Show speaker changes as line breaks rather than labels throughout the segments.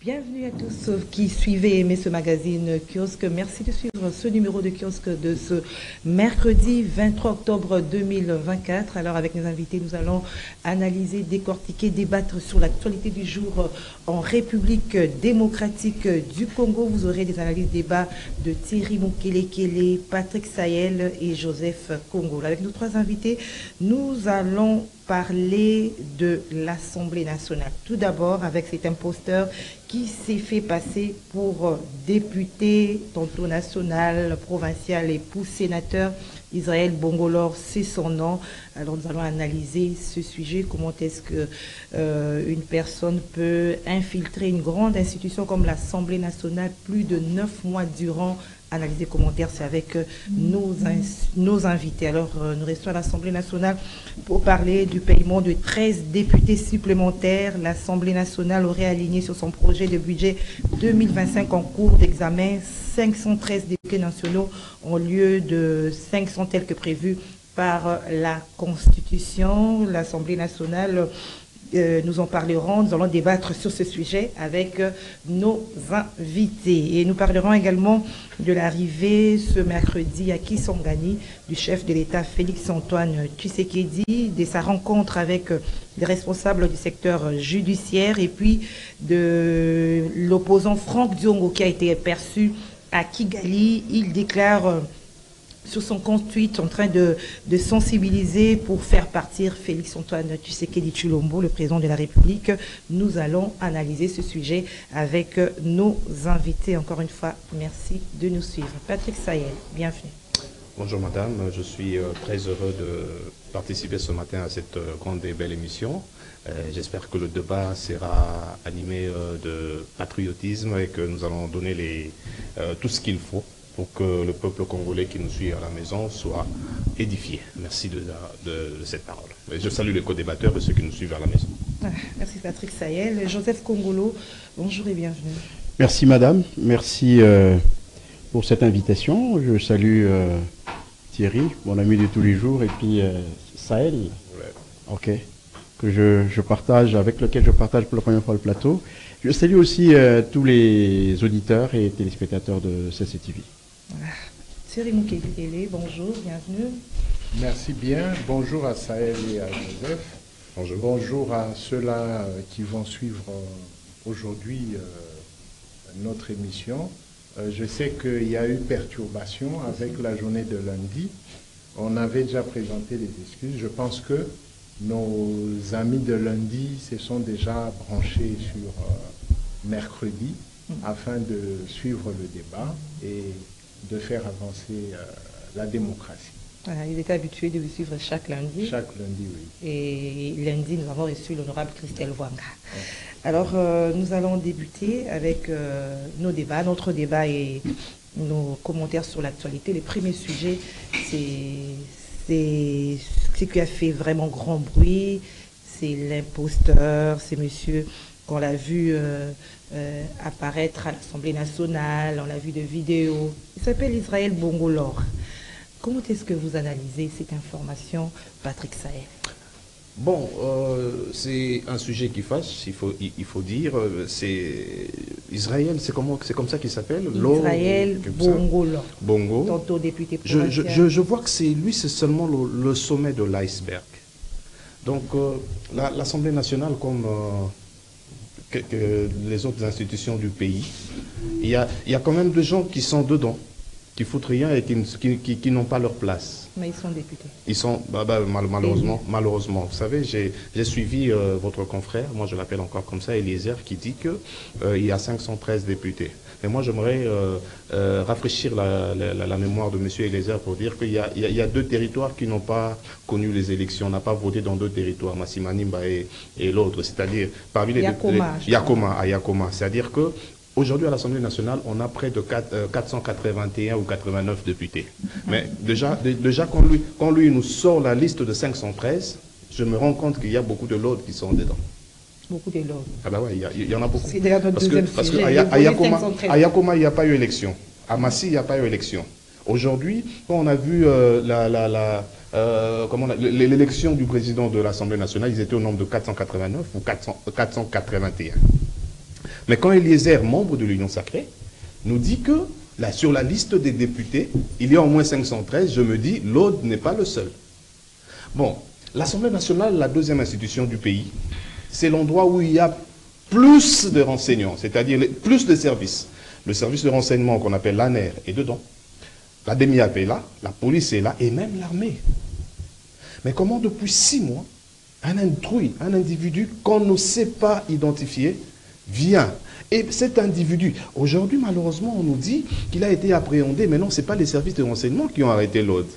Bienvenue à tous qui suivez et aimez ce magazine Kiosque. Merci de suivre ce numéro de Kiosque de ce mercredi 23 octobre 2024. Alors avec nos invités, nous allons analyser, décortiquer, débattre sur l'actualité du jour en République démocratique du Congo. Vous aurez des analyses, débats de Thierry Moukelekele, Patrick Sayel et Joseph Congo. Avec nos trois invités, nous allons parler de l'Assemblée nationale. Tout d'abord avec cet imposteur qui s'est fait passer pour député, tantôt national, provincial et pour sénateur. Israël Bongolor, c'est son nom. Alors nous allons analyser ce sujet. Comment est-ce que une personne peut infiltrer une grande institution comme l'Assemblée nationale plus de 9 mois durant? Analyser commentaires, c'est avec nos invités. Alors, nous restons à l'Assemblée nationale pour parler du paiement de 13 députés supplémentaires. L'Assemblée nationale aurait aligné sur son projet de budget 2025 en cours d'examen 513 députés nationaux en lieu de 500 tels que prévus par la Constitution. L'Assemblée nationale, nous en parlerons, nous allons débattre sur ce sujet avec nos invités. Et nous parlerons également de l'arrivée ce mercredi à Kisangani du chef de l'État Félix-Antoine Tshisekedi, de sa rencontre avec des responsables du secteur judiciaire et puis de l'opposant Franck Diongo qui a été perçu à Kigali. Il déclare sur son compte Twitter en train de sensibiliser pour faire partir Félix-Antoine Tshisekedi Tshilombo, le président de la République. Nous allons analyser ce sujet avec nos invités. Encore une fois, merci de nous suivre. Patrick Sayel, bienvenue.
Bonjour madame, je suis très heureux de participer ce matin à cette grande et belle émission. J'espère que le débat sera animé de patriotisme et que nous allons donner tout ce qu'il faut pour que le peuple congolais qui nous suit à la maison soit édifié. Merci de cette parole. Et je salue les co-débatteurs et ceux qui nous suivent à la maison.
Merci Patrick Sayel. Joseph Congolo, bonjour et bienvenue.
Merci madame, merci pour cette invitation. Je salue Thierry, mon ami de tous les jours, et puis Sahel, ok, avec lequel je partage pour la première fois le plateau. Je salue aussi tous les auditeurs et téléspectateurs de CCTV.
Voilà. Thierry Moukelekele, bonjour, bienvenue.
Merci bien. Bonjour à Sahel et à Joseph.
Bonjour.
Bonjour à ceux-là qui vont suivre aujourd'hui notre émission. Je sais qu'il y a eu perturbation avec la journée de lundi. On avait déjà présenté les excuses. Je pense que nos amis de lundi se sont déjà branchés sur mercredi afin de suivre le débat et de faire avancer la démocratie.
Voilà, il était habitué de vous suivre chaque lundi.
Chaque lundi, oui.
Et lundi, nous avons reçu l'honorable Christelle Wanga. Ouais. Alors, nous allons débuter avec nos débats, notre débat et nos commentaires sur l'actualité. Le premier sujet, c'est ce qui a fait vraiment grand bruit, c'est l'imposteur, c'est monsieur qu'on l'a vu apparaître à l'Assemblée nationale, on l'a vu de vidéos. Il s'appelle Israël Bongolor. Comment est-ce que vous analysez cette information, Patrick Sayel?
Bon, c'est un sujet qui fâche, il faut dire. C'est Israël, c'est comme ça qu'il s'appelle?
Israël Bongolor.
Bongo.
Tantôt député provincial.
Je vois que c'est seulement le sommet de l'iceberg. Donc, l'Assemblée nationale, comme que les autres institutions du pays, il y a quand même des gens qui sont dedans, qui foutent rien et qui n'ont pas leur place.
Mais ils sont députés.
Ils sont, malheureusement. Vous savez, j'ai suivi votre confrère, moi je l'appelle encore comme ça, Eliezer, qui dit qu'il y a 513 députés. Mais moi j'aimerais rafraîchir la mémoire de M. Eliezer pour dire qu'il y a deux territoires qui n'ont pas connu les élections, on n'a pas voté dans deux territoires, Massimanimba et l'autre, c'est-à-dire parmi les Yakoma. C'est-à-dire que aujourd'hui, à l'Assemblée nationale, on a près de 481 ou 89 députés. Mais déjà quand lui nous sort la liste de 513, je me rends compte qu'il y a beaucoup de l'autre qui sont dedans.
Beaucoup de l'autre.
Ah ben ouais, il y en a beaucoup.
C'est déjà notre deuxième
parce
sujet.
À Yakoma, il n'y a pas eu élection. À Massi, il n'y a pas eu élection. Aujourd'hui, quand on a vu l'élection du président de l'Assemblée nationale, ils étaient au nombre de 489 ou 481. Mais quand Eliezer, membre de l'Union sacrée, nous dit que là, sur la liste des députés, il y a au moins 513, je me dis, l'Aude n'est pas le seul. Bon, l'Assemblée nationale, la deuxième institution du pays, c'est l'endroit où il y a plus de renseignements, c'est-à-dire plus de services. Le service de renseignement qu'on appelle l'ANER est dedans. La DEMIAP est là, la police est là, et même l'armée. Mais comment depuis 6 mois, un intrus, un individu qu'on ne sait pas identifier, vient. Et cet individu, aujourd'hui malheureusement on nous dit qu'il a été appréhendé, mais non, ce n'est pas les services de renseignement qui ont arrêté l'autre.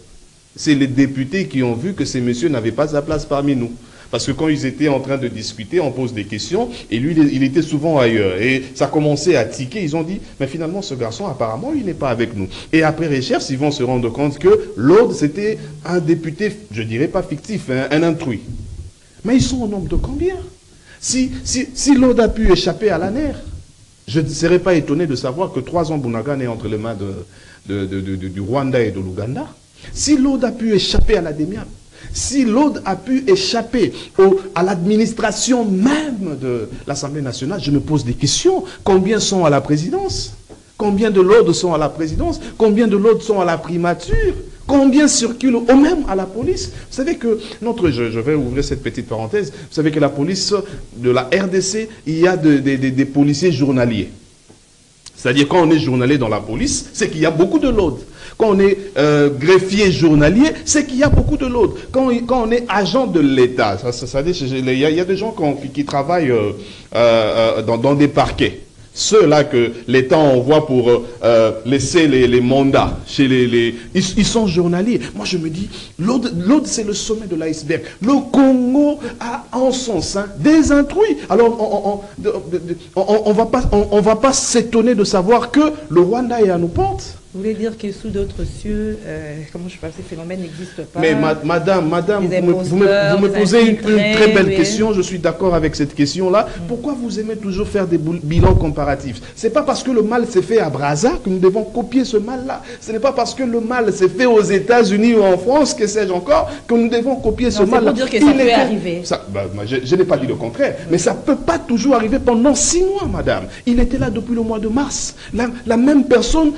C'est les députés qui ont vu que ces messieurs n'avaient pas sa place parmi nous. Parce que quand ils étaient en train de discuter, on pose des questions, et lui, il était souvent ailleurs. Et ça commençait à tiquer, ils ont dit, mais finalement, ce garçon, apparemment, il n'est pas avec nous. Et après recherche, ils vont se rendre compte que l'autre, c'était un député, je dirais pas fictif, un intrus. Mais ils sont au nombre de combien? Si l'autre a pu échapper à la nerf, je ne serais pas étonné de savoir que 3 ans Bunagana est entre les mains du Rwanda et de l'Ouganda. Si l'autre a pu échapper à la DEMIAP, si l'autre a pu échapper à l'administration même de l'Assemblée nationale, je me pose des questions. Combien sont à la présidence? Combien de l'autre sont à la présidence? Combien de l'autre sont à la primature? Combien circulent ou même à la police? Vous savez que je vais ouvrir cette petite parenthèse, vous savez que la police de la RDC, il y a des policiers journaliers. C'est-à-dire quand on est journalier dans la police, c'est qu'il y a beaucoup de l'autre. Quand on est greffier journalier, c'est qu'il y a beaucoup de l'autre. Quand on est agent de l'État, il y a des gens qui travaillent dans des parquets. Ceux-là que l'État envoie pour laisser les mandats chez ils sont journaliers. Moi, je me dis, l'autre, c'est le sommet de l'iceberg. Le Congo a en son sein des intrus. Alors, on va pas s'étonner de savoir que le Rwanda est à nos portes.
Vous voulez dire que sous d'autres cieux, comment je parle, ces phénomènes n'existent pas?
Mais madame, vous me posez une très belle question, je suis d'accord avec cette question-là. Pourquoi vous aimez toujours faire des bilans comparatifs? Ce n'est pas parce que le mal s'est fait à Brazza que nous devons copier ce mal-là. Ce n'est pas parce que le mal s'est fait aux États-Unis ou en France, que sais-je encore, que nous devons copier ce mal-là.
C'est pour dire que ça peut arriver.
Je n'ai pas dit le contraire, mais ça ne peut pas toujours arriver pendant 6 mois, madame. Il était là depuis le mois de mars. La même personne...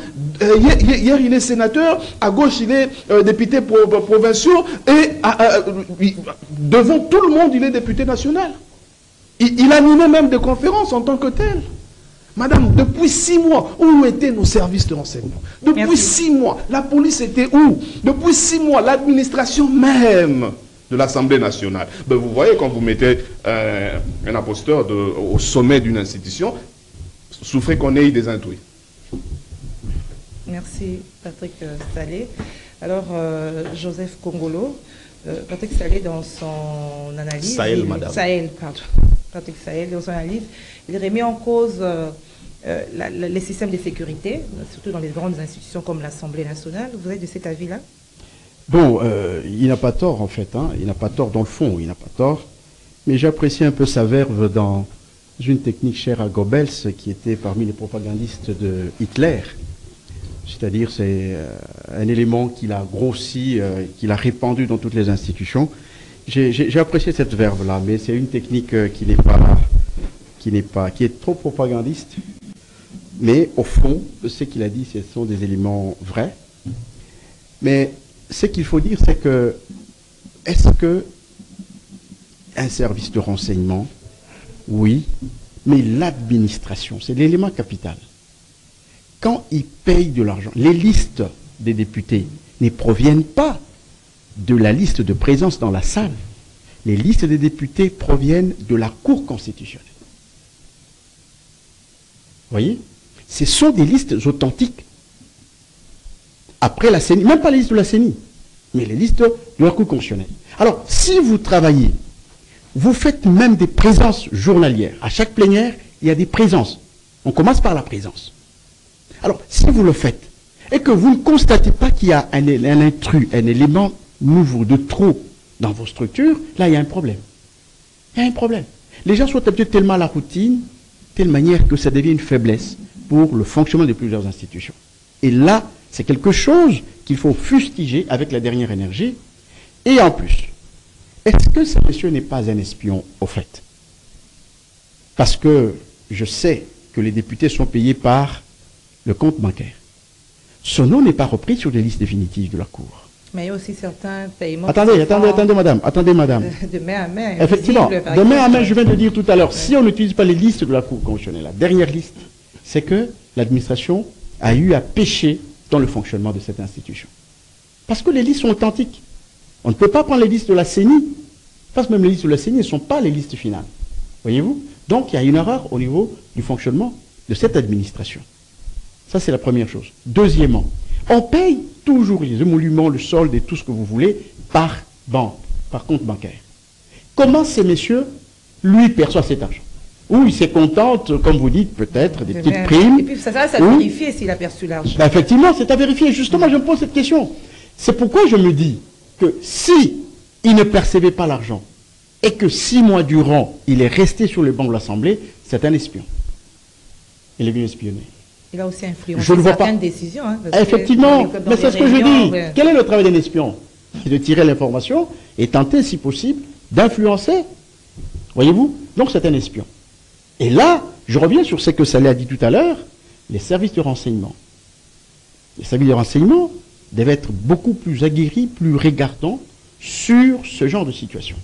Hier, il est sénateur, à gauche, il est député provincial, et devant tout le monde, il est député national. Il animait même des conférences en tant que tel. Madame, depuis 6 mois, où étaient nos services de renseignement? Depuis 6 mois, la police était où? Depuis 6 mois, l'administration même de l'Assemblée nationale. Ben, vous voyez, quand vous mettez un imposteur au sommet d'une institution, souffrez qu'on ait des intrus.
Merci Patrick Salé. Alors Joseph Kongolo, Patrick Salé dans son analyse...
Sahel, madame.
Sahel, pardon. Patrick Sahel dans son analyse, il remet en cause les systèmes de sécurité, surtout dans les grandes institutions comme l'Assemblée nationale. Vous êtes de cet avis-là?
Bon, il n'a pas tort en fait, hein. Il n'a pas tort dans le fond, il n'a pas tort. Mais j'apprécie un peu sa verve dans une technique chère à Goebbels, qui était parmi les propagandistes de Hitler. C'est-à-dire, c'est un élément qu'il a grossi, qu'il a répandu dans toutes les institutions. J'ai apprécié cette verve-là, mais c'est une technique qui est trop propagandiste. Mais au fond, ce qu'il a dit, ce sont des éléments vrais. Mais ce qu'il faut dire, c'est que, est-ce que un service de renseignement, oui, mais l'administration, c'est l'élément capital. Quand ils payent de l'argent, les listes des députés ne proviennent pas de la liste de présence dans la salle. Les listes des députés proviennent de la Cour constitutionnelle. Vous voyez? Ce sont des listes authentiques. Après la CENI, même pas les listes de la CENI, mais les listes de la Cour constitutionnelle. Alors, si vous travaillez, vous faites même des présences journalières. À chaque plénière, il y a des présences. On commence par la présence. Alors, si vous le faites, et que vous ne constatez pas qu'il y a un intrus, un élément nouveau, de trop dans vos structures, là, il y a un problème. Il y a un problème. Les gens sont habitués tellement à la routine, telle manière que ça devient une faiblesse pour le fonctionnement de plusieurs institutions. Et là, c'est quelque chose qu'il faut fustiger avec la dernière énergie. Et en plus, est-ce que ce monsieur n'est pas un espion, au fait? Parce que je sais que les députés sont payés par le compte bancaire. Son nom n'est pas repris sur les listes définitives de la Cour.
Mais il y a aussi certains paiements...
Attendez, madame.
De main à main.
Effectivement,
visible, par
de main à
exemple.
main, je viens de dire tout à l'heure, si on n'utilise pas les listes de la Cour constitutionnelle, la dernière liste, c'est que l'administration a eu à pécher dans le fonctionnement de cette institution. Parce que les listes sont authentiques. On ne peut pas prendre les listes de la CENI, parce que même les listes de la CENI ne sont pas les listes finales. Voyez-vous? Donc il y a une erreur au niveau du fonctionnement de cette administration. Ça, c'est la première chose. Deuxièmement, on paye toujours les émoluments, le solde et tout ce que vous voulez par banque, par compte bancaire. Comment ces messieurs, lui, perçoivent cet argent? Ou il se contente, comme vous dites, peut-être, des petites primes.
Et puis ça va vérifier s'il a perçu l'argent.
Ben, effectivement, c'est à vérifier. Justement, je me pose cette question. C'est pourquoi je me dis que si il ne percevait pas l'argent et que 6 mois durant, il est resté sur le banc de l'Assemblée, c'est un espion. Il est venu espionner.
Il a aussi influencé
Je ne vois pas.
certaines décisions. Hein,
Effectivement, mais c'est ce que je dis.
Ouais.
Quel est le travail d'un espion? C'est de tirer l'information et tenter, si possible, d'influencer. Voyez-vous? Donc c'est un espion. Et là, je reviens sur ce que Saleh a dit tout à l'heure, les services de renseignement. Les services de renseignement devraient être beaucoup plus aguerris, plus regardants sur ce genre de situation.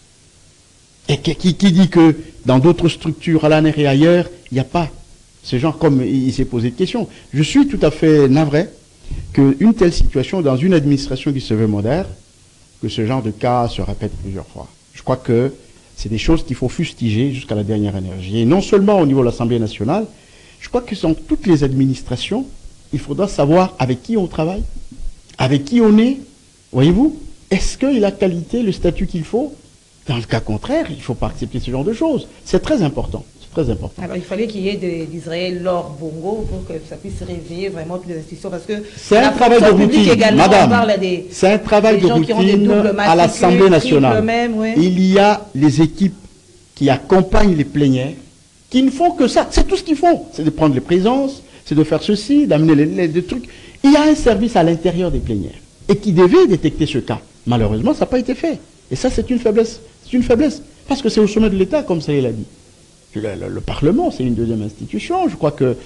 Et qui dit que dans d'autres structures, à l'ANR et ailleurs, il n'y a pas ce genre, comme il s'est posé de questions. Je suis tout à fait navré qu'une telle situation, dans une administration qui se veut moderne, que ce genre de cas se répète plusieurs fois. Je crois que c'est des choses qu'il faut fustiger jusqu'à la dernière énergie. Et non seulement au niveau de l'Assemblée nationale, je crois que dans toutes les administrations, il faudra savoir avec qui on travaille, avec qui on est. Voyez-vous? Est-ce qu'il a qualité, le statut qu'il faut? Dans le cas contraire, il ne faut pas accepter ce genre de choses. C'est très important. C'est très important.
Alors il fallait qu'il y ait d'Israël Laure Bongo pour que ça puisse réveiller vraiment toutes les institutions. Parce que
c'est un travail de routine, madame. C'est un travail de routine à l'Assemblée nationale. Il y a les équipes qui accompagnent les plénières, qui ne font que ça. C'est tout ce qu'ils font. C'est de prendre les présences, c'est de faire ceci, d'amener les trucs. Il y a un service à l'intérieur des plénières et qui devait détecter ce cas. Malheureusement, ça n'a pas été fait. Et ça, c'est une faiblesse. C'est une faiblesse. Parce que c'est au sommet de l'État, comme ça il a dit. Le Parlement, c'est une deuxième institution. Je crois que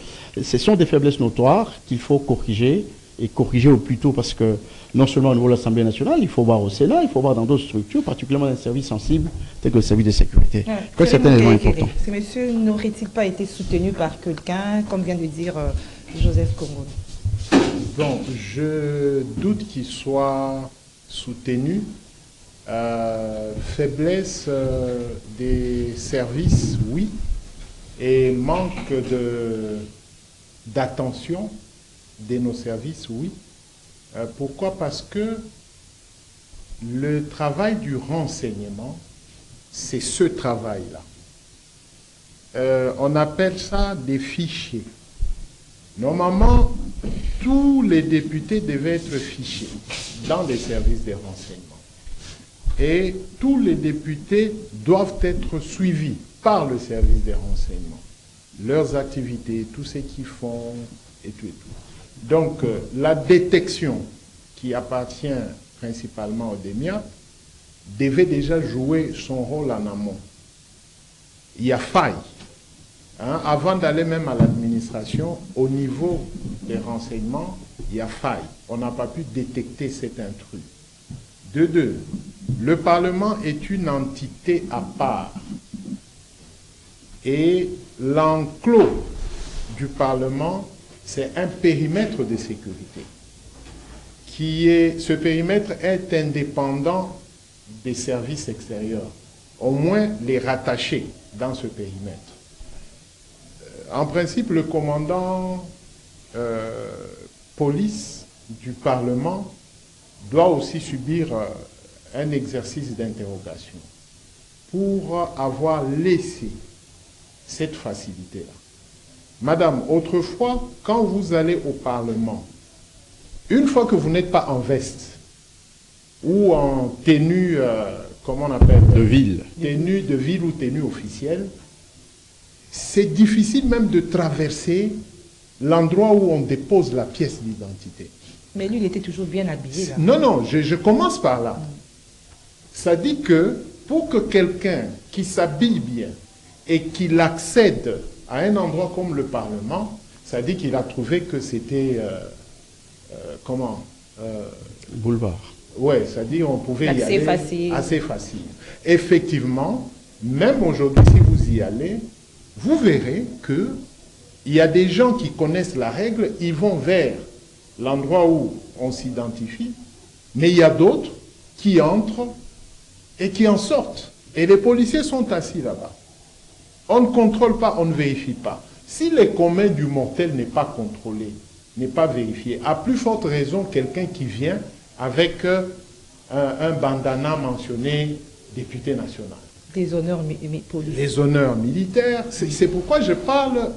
ce sont des faiblesses notoires qu'il faut corriger, et corriger au plus tôt, parce que non seulement au niveau de l'Assemblée nationale, il faut voir au Sénat, il faut voir dans d'autres structures, particulièrement dans les services sensibles, tels que le service de sécurité. Je crois que c'est un élément important.
Ce monsieur n'aurait-il pas été soutenu par quelqu'un, comme vient de dire Joseph Congo?
Bon, je doute qu'il soit soutenu. Faiblesse des services, oui, et manque d'attention de nos services, oui. Pourquoi? Parce que le travail du renseignement, c'est ce travail-là. On appelle ça des fichiers. Normalement, tous les députés devaient être fichés dans les services de renseignement. Et tous les députés doivent être suivis par le service des renseignements. Leurs activités, tout ce qu'ils font, et tout et tout. Donc, la détection qui appartient principalement au DEMIA devait déjà jouer son rôle en amont. Il y a faille. Avant d'aller même à l'administration, au niveau des renseignements, il y a faille. On n'a pas pu détecter cet intrus. De deux, le Parlement est une entité à part. Et l'enclos du Parlement, c'est un périmètre de sécurité. Ce périmètre est indépendant des services extérieurs. Au moins les rattacher dans ce périmètre. En principe, le commandant police du Parlement doit aussi subir un exercice d'interrogation pour avoir laissé cette facilité-là. Madame, autrefois, quand vous allez au Parlement, une fois que vous n'êtes pas en veste ou en tenue, comment on appelle?
De ville.
Tenue de ville ou tenue officielle, c'est difficile même de traverser l'endroit où on dépose la pièce d'identité.
Mais lui, il était toujours bien habillé. Là.
Non, non, je commence par là. Ça dit que pour que quelqu'un qui s'habille bien et qu'il accède à un endroit comme le Parlement, ça dit qu'il a trouvé que c'était,
Boulevard.
Oui, c'est-à-dire on pouvait y
L'accès
aller
facile.
assez facile. Effectivement, même aujourd'hui, si vous y allez, vous verrez que il y a des gens qui connaissent la règle, ils vont vers l'endroit où on s'identifie, mais il y a d'autres qui entrent et qui en sortent. Et les policiers sont assis là-bas. On ne contrôle pas, on ne vérifie pas. Si le commun du mortel n'est pas contrôlé, n'est pas vérifié, à plus forte raison, quelqu'un qui vient avec un bandana mentionné député national.
Des honneurs policiers.
Les honneurs militaires, c'est pourquoi je parle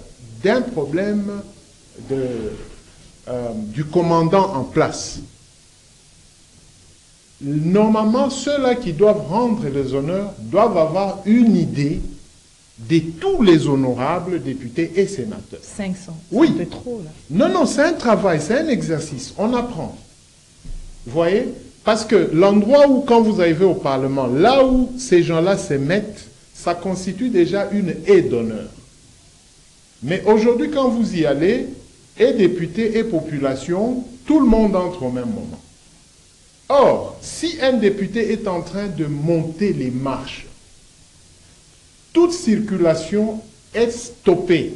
d'un problème du commandant en place. Normalement, ceux-là qui doivent rendre les honneurs doivent avoir une idée de tous les honorables députés et sénateurs.
500.
Oui.
C'est un peu trop, là.
Non, non, c'est un travail, c'est un exercice. On apprend. Vous voyez? Parce que l'endroit où, quand vous arrivez au Parlement, là où ces gens-là se mettent, ça constitue déjà une haie d'honneur. Mais aujourd'hui, quand vous y allez, et députés et population, tout le monde entre au même moment. Or, si un député est en train de monter les marches, toute circulation est stoppée.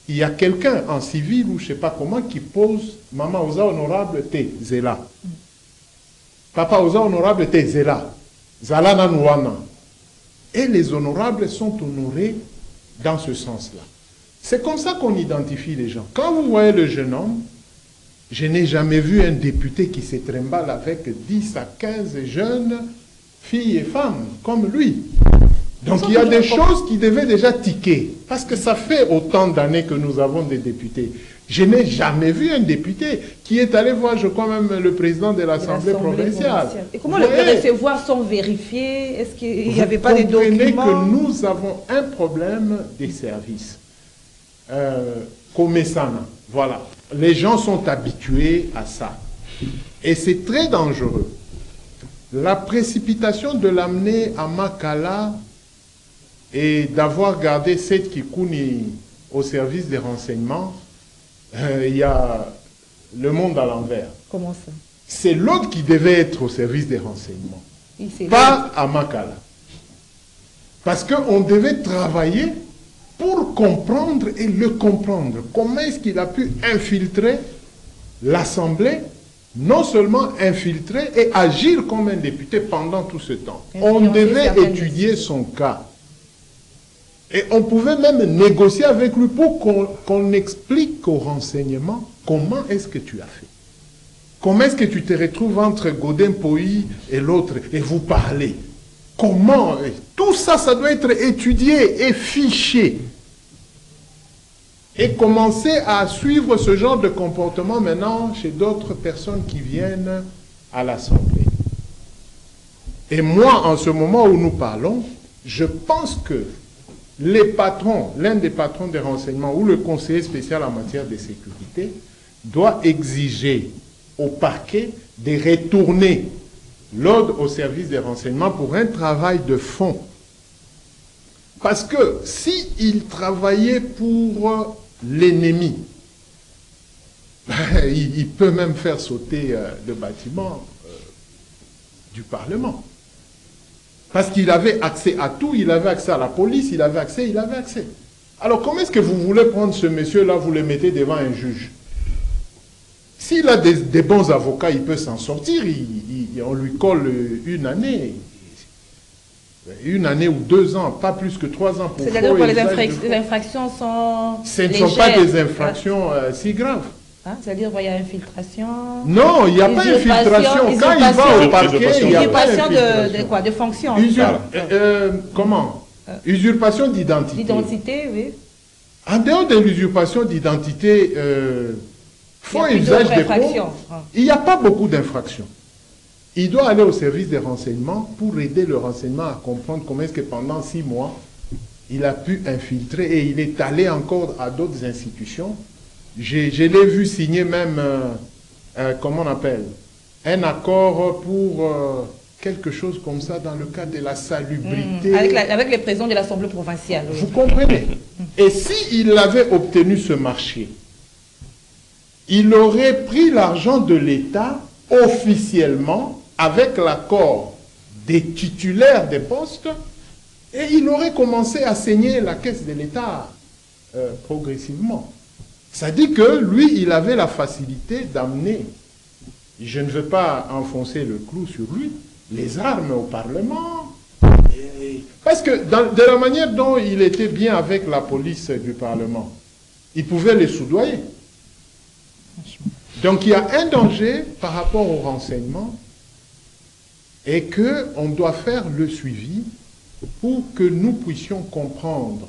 Il y a quelqu'un en civil ou je ne sais pas comment qui pose « Maman, osa honorable te zela ». « Papa, osa honorable te zela ». Zalana nouana. Et les honorables sont honorés dans ce sens-là. C'est comme ça qu'on identifie les gens. Quand vous voyez le jeune homme, je n'ai jamais vu un député qui se trimballe avec 10 à 15 jeunes filles et femmes comme lui. Donc il y a des choses qui devaient déjà tiquer. Parce que ça fait autant d'années que nous avons des députés. Je n'ai jamais vu un député qui est allé voir, je crois même, le président de l'Assemblée provinciale.
Et comment le recevoir sans vérifier? Est-ce qu'il n'y avait pas des documents?
Vous comprenez que nous avons un problème des services. Komesana, voilà. Les gens sont habitués à ça. Et c'est très dangereux. La précipitation de l'amener à Makala et d'avoir gardé cette Kikouni au service des renseignements, il y a le monde à l'envers.
Comment ça?
C'est l'autre qui devait être au service des renseignements, pas à Makala. Parce qu'on devait travailler pour comprendre et le comprendre. Comment est-ce qu'il a pu infiltrer l'Assemblée, non seulement infiltrer et agir comme un député pendant tout ce temps. On devait étudier son cas. Et on pouvait même négocier avec lui pour qu'on explique au renseignement comment est-ce que tu as fait. Comment est-ce que tu te retrouves entre Godin Poyi et l'autre et vous parlez. Comment? Tout ça, ça doit être étudié et fiché. Et commencer à suivre ce genre de comportement maintenant chez d'autres personnes qui viennent à l'Assemblée. Et moi, en ce moment où nous parlons, je pense que les patrons, l'un des patrons des renseignements ou le conseiller spécial en matière de sécurité doit exiger au parquet de retourner l'ordre au service des renseignements pour un travail de fond. Parce que s'il travaillait pour l'ennemi, il peut même faire sauter le bâtiment du Parlement. Parce qu'il avait accès à tout, il avait accès à la police, il avait accès. Alors comment est-ce que vous voulez prendre ce monsieur-là, vous le mettez devant un juge? S'il a des bons avocats, il peut s'en sortir, on lui colle une année ou 2 ans, pas plus que 3 ans.
C'est-à-dire que les infractions sont
Ce ne sont pas des infractions si graves.
Hein? C'est-à-dire qu'il y a infiltration.
Non, il n'y a pas infiltration. Quand il va au parquet, il n'y a pas
Usurpation
infiltration.
de quoi? De fonction.
Comment? Usurpation d'identité.
D'identité, oui.
En dehors de l'usurpation d'identité, faux usage des faux, il n'y a pas beaucoup d'infractions. Il doit aller au service des renseignements pour aider le renseignement à comprendre comment est-ce que pendant 6 mois, il a pu infiltrer et il est allé encore à d'autres institutions. Je l'ai vu signer même, comment on appelle, un accord pour quelque chose comme ça dans le cadre de la salubrité.
Avec les présidents de l'Assemblée provinciale. Oui.
Vous comprenez? Et s'il avait obtenu ce marché, il aurait pris l'argent de l'État officiellement avec l'accord des titulaires des postes et il aurait commencé à saigner la caisse de l'État progressivement. Ça dit que lui, il avait la facilité d'amener, je ne veux pas enfoncer le clou sur lui, les armes au Parlement. Parce que de la manière dont il était bien avec la police du Parlement, il pouvait les soudoyer. Donc il y a un danger par rapport au renseignement et qu'on doit faire le suivi pour que nous puissions comprendre.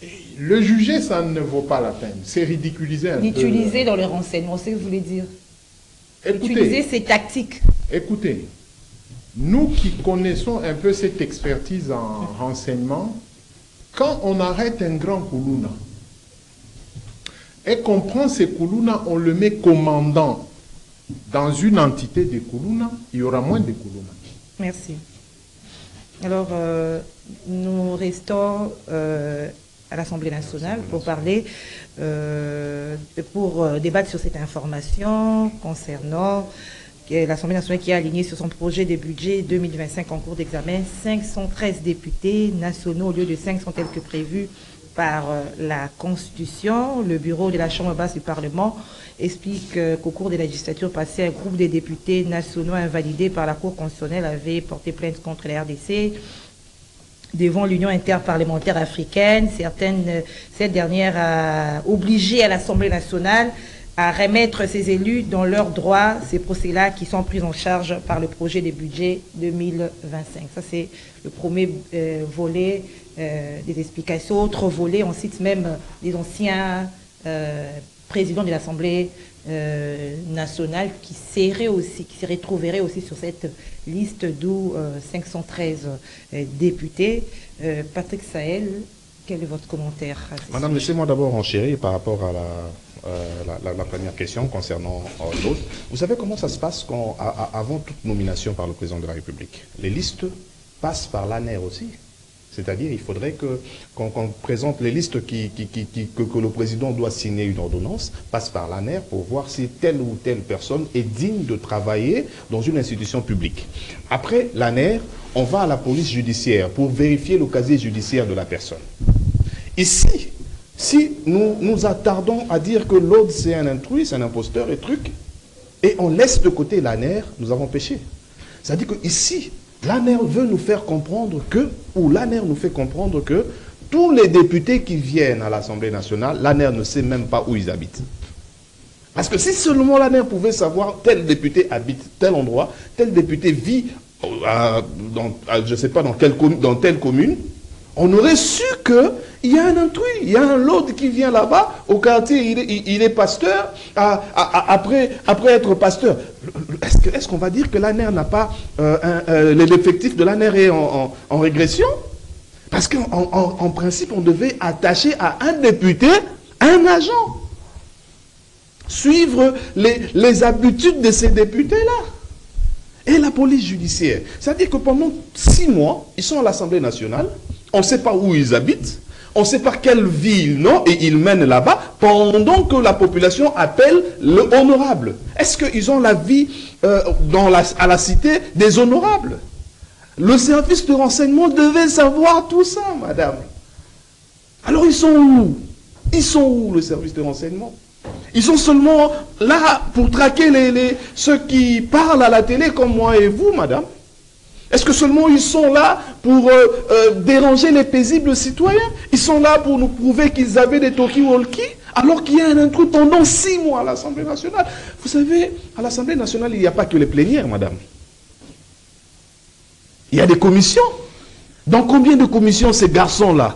Et le juger, ça ne vaut pas la peine. C'est ridiculiser un peu.
L'utiliser dans le renseignement, c'est ce que vous voulez dire. Utiliser ces tactiques.
Écoutez, nous qui connaissons un peu cette expertise en renseignement, quand on arrête un grand Koulouna et qu'on prend ces Koulouna, on le met commandant dans une entité de Koulouna, il y aura moins de Koulouna.
Merci. Alors, nous restons à l'Assemblée nationale pour parler, pour débattre sur cette information concernant l'Assemblée nationale qui a aligné sur son projet de budget 2025 en cours d'examen 513 députés nationaux au lieu de 500 tels que prévus par la Constitution. Le bureau de la Chambre basse du Parlement explique qu'au cours de la législature passée, un groupe de députés nationaux invalidés par la Cour constitutionnelle avait porté plainte contre la RDC devant l'Union interparlementaire africaine. Cette dernière a obligé à l'Assemblée nationale à remettre ces élus dans leurs droits, ces procès-là qui sont pris en charge par le projet de budget 2025. Ça, c'est le premier volet des explications. Autre volet, on cite même les anciens présidents de l'Assemblée nationale qui se retrouveraient aussi sur cette liste, d'où 513 députés. Patrick Sahel, quel est votre commentaire à ce
Madame, laissez-moi d'abord enchérir par rapport à la première question concernant l'autre. Vous savez comment ça se passe avant toute nomination par le président de la République? Les listes passent par l'ANER aussi. C'est-à-dire il faudrait qu'on présente les listes que le président doit signer une ordonnance, passe par l'ANER pour voir si telle ou telle personne est digne de travailler dans une institution publique. Après l'ANER, on va à la police judiciaire pour vérifier le casier judiciaire de la personne. Ici, si nous nous attardons à dire que l'autre c'est un intrus, c'est un imposteur et truc, et on laisse de côté l'ANER, nous avons péché. C'est-à-dire qu'ici, l'ANER veut nous faire comprendre que, ou l'ANER nous fait comprendre que, tous les députés qui viennent à l'Assemblée nationale, l'ANER ne sait même pas où ils habitent. Parce que si seulement l'ANER pouvait savoir tel député habite tel endroit, tel député vit, je ne sais pas dans telle commune, on aurait su qu'il y a un intrus, il y a un l'autre qui vient là-bas, au quartier, il est pasteur, après être pasteur. Est-ce qu'on va dire que l'ANER n'a pas, l'effectif de l'ANER est en régression? Parce qu'en principe, on devait attacher à un député un agent. Suivre les habitudes de ces députés-là. Et la police judiciaire. C'est-à-dire que pendant 6 mois, ils sont à l'Assemblée nationale, on ne sait pas où ils habitent, on ne sait pas quelle ville, non, et ils mènent là-bas, pendant que la population appelle le honorable. Est-ce qu'ils ont la vie à la cité des honorables? Le service de renseignement devait savoir tout ça, madame. Alors ils sont où? Ils sont où, le service de renseignement? Ils sont seulement là pour traquer ceux qui parlent à la télé comme moi et vous, madame. Est-ce que seulement ils sont là pour déranger les paisibles citoyens? Ils sont là pour nous prouver qu'ils avaient des talkie-walkie alors qu'il y a un intrus pendant 6 mois à l'Assemblée nationale. Vous savez, à l'Assemblée nationale, il n'y a pas que les plénières, madame. Il y a des commissions. Dans combien de commissions ces garçons-là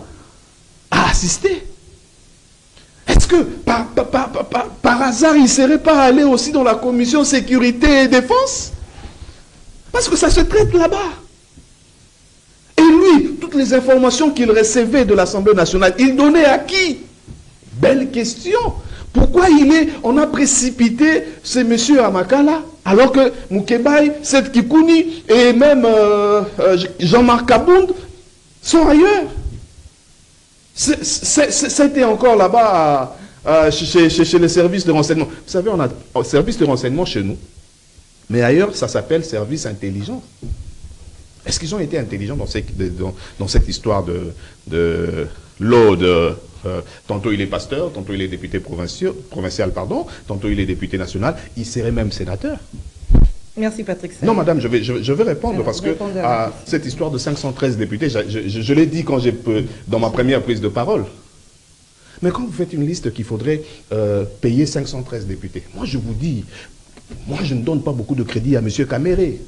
ont assisté? Est-ce que par hasard, ils ne seraient pas allés aussi dans la commission sécurité et défense? Parce que ça se traite là-bas. Et lui, toutes les informations qu'il recevait de l'Assemblée nationale, il donnait à qui? Belke question. Pourquoi on a précipité ces messieurs à Makala, alors que Moukebaï, Seth Kikouni et même Jean-Marc Kabound sont ailleurs. C'était encore là-bas chez les services de renseignement. Vous savez, on a un service de renseignement chez nous, mais ailleurs, ça s'appelle service intelligent. Est-ce qu'ils ont été intelligents dans cette histoire de l'eau tantôt il est pasteur, tantôt il est député provincial, tantôt il est député national, il serait même sénateur.
Merci Patrick.
Non madame, je vais répondre parce que à cette histoire de 513 députés, je l'ai dit quand dans ma première prise de parole. Mais quand vous faites une liste qu'il faudrait payer 513 députés, moi je vous dis, moi je ne donne pas beaucoup de crédit à M. Caméré.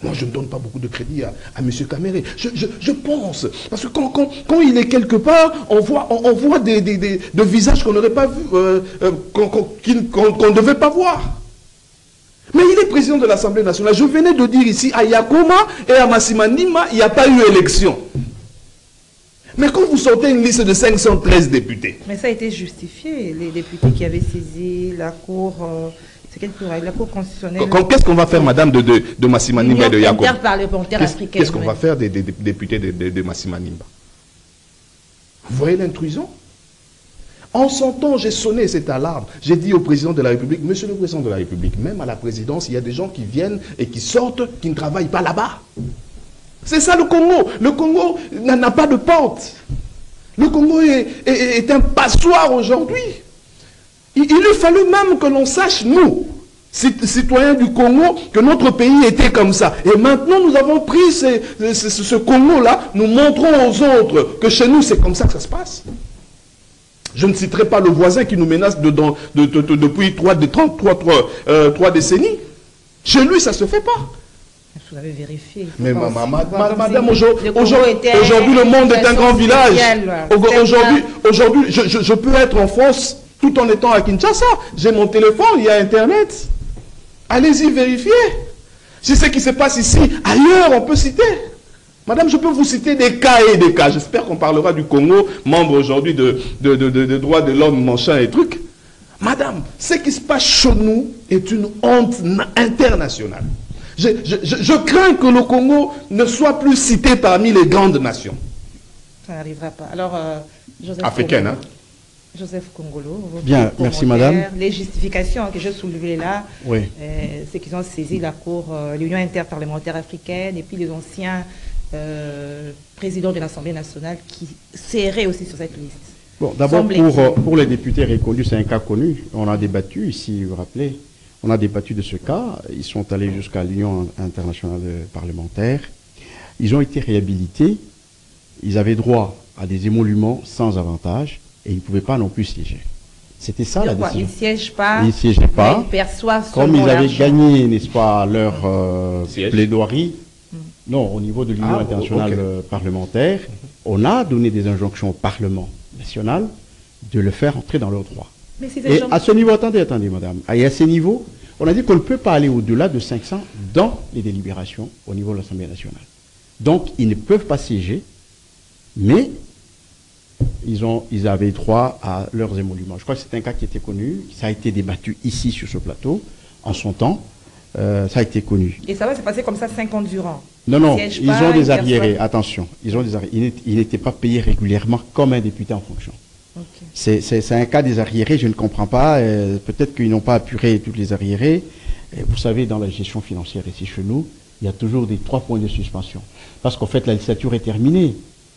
Moi, je ne donne pas beaucoup de crédit à M. Caméré. Je pense, parce que quand il est quelque part, on voit des visages qu'on n'aurait pas vu, qu'on ne devait pas voir. Mais il est président de l'Assemblée nationale. Je venais de dire ici, à Yakoma et à Massimanima, il n'y a pas eu élection. Mais quand vous sortez une liste de 513 députés...
Mais ça a été justifié, les députés qui avaient saisi la Cour... C'est quelle cour? La Cour constitutionnelle.
Qu'est-ce qu'on va faire, madame, de Massimanimba et de Yacob? Qu'est-ce qu'on va faire des députés de Massimanimba? Vous voyez l'intrusion? En son temps, j'ai sonné cette alarme. J'ai dit au président de la République, monsieur le président de la République, même à la présidence, il y a des gens qui viennent et qui sortent, qui ne travaillent pas là-bas. C'est ça le Congo. Le Congo n'a pas de porte. Le Congo est un passoire aujourd'hui. Il eût fallu même que l'on sache, nous, citoyens du Congo, que notre pays était comme ça. Et maintenant, nous avons pris ce Congo-là, nous montrons aux autres que chez nous, c'est comme ça que ça se passe. Je ne citerai pas le voisin qui nous menace depuis 3 décennies. Chez lui, ça ne se fait pas.
Vous l'avez vérifié.
Mais madame, aujourd'hui, le monde est un grand village. Aujourd'hui, je peux être en France tout en étant à Kinshasa. J'ai mon téléphone, il y a Internet. Allez-y, vérifiez. Si ce qui se passe ici, ailleurs, on peut citer. Madame, je peux vous citer des cas et des cas. J'espère qu'on parlera du Congo, membre aujourd'hui de droits de l'homme, machin et trucs. Madame, ce qui se passe chez nous est une honte internationale. Je crains que le Congo ne soit plus cité parmi les grandes nations.
Ça n'arrivera pas. Alors, Joseph
africaine, hein?
Joseph Kongolo.
Bien, merci madame.
Les justifications que je soulevais là,
oui.
C'est qu'ils ont saisi la Cour, l'Union interparlementaire africaine et puis les anciens présidents de l'Assemblée nationale qui seraient aussi sur cette liste.
Bon, d'abord, pour les députés reconnus, c'est un cas connu. On a débattu ici, vous vous rappelez, on a débattu de ce cas. Ils sont allés jusqu'à l'Union internationale parlementaire. Ils ont été réhabilités. Ils avaient droit à des émoluments sans avantage et ils ne pouvaient pas non plus siéger. C'était ça la décision.
Ils ne siègent pas,
ils ne siégeaient pas.
Ils perçoivent
comme ils avaient gagné, n'est-ce pas, leur plaidoirie, non, au niveau de l'Union internationale parlementaire, on a donné des injonctions au Parlement national de le faire entrer dans leurs droits. Et à ce niveau, attendez madame, et à ce niveau, on a dit qu'on ne peut pas aller au-delà de 500 dans les délibérations au niveau de l'Assemblée nationale. Donc, ils ne peuvent pas siéger, mais ils avaient droit à leurs émoluments. Je crois que c'est un cas qui était connu, ça a été débattu ici sur ce plateau, en son temps, ça a été connu. Et
ça va se passer comme ça 5 ans durant?
Non, ils ont des arriérés, attention, ils ont des arriérés. Ils n'étaient pas payés régulièrement comme un député en fonction. Okay. C'est un cas des arriérés, je ne comprends pas, peut-être qu'ils n'ont pas apuré tous les arriérés. Et vous savez, dans la gestion financière ici chez nous, il y a toujours des 3 points de suspension. Parce qu'en fait, la législature est terminée.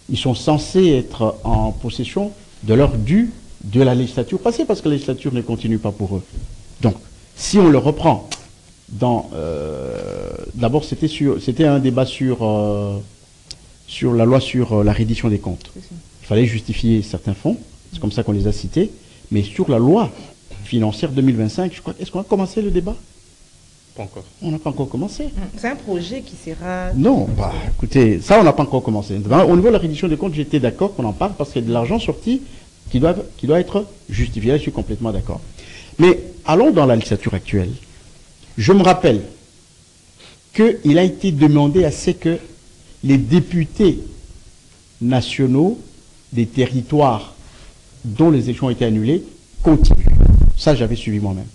Ils sont censés être en possession de leur dû de la législature passée, parce que la législature ne continue pas pour eux. Donc, si on le reprend, d'abord c'était un débat sur la loi sur la reddition des comptes. Il fallait justifier certains fonds, c'est comme ça qu'on les a cités, mais sur la loi financière 2025, je crois, est-ce qu'on a commencé le débat?
Pas encore.
On n'a pas encore commencé.
C'est un projet qui sera...
Non, écoutez, ça on n'a pas encore commencé. Au niveau de la reddition des comptes, j'étais d'accord qu'on en parle parce qu'il y a de l'argent sorti qui doit être justifié. Là, je suis complètement d'accord. Mais allons dans la législature actuelle. Je me rappelle qu'il a été demandé à ce que les députés nationaux des territoires dont les élections ont été annulées continuent. Ça, j'avais suivi moi-même.